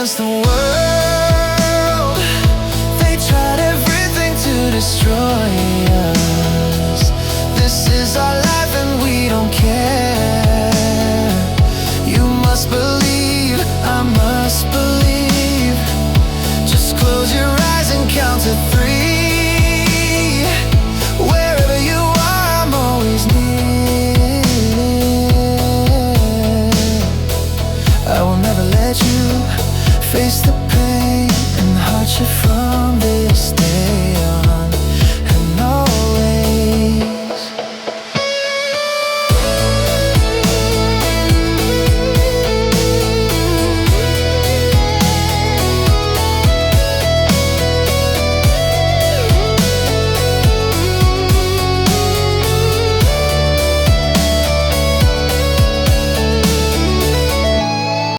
against the world. They tried everything to destroy us. This is our life and we don't care. You must believe, I must believe. Just close your eyes and count to 3. Wherever you are, I'm always near. I will never let you face the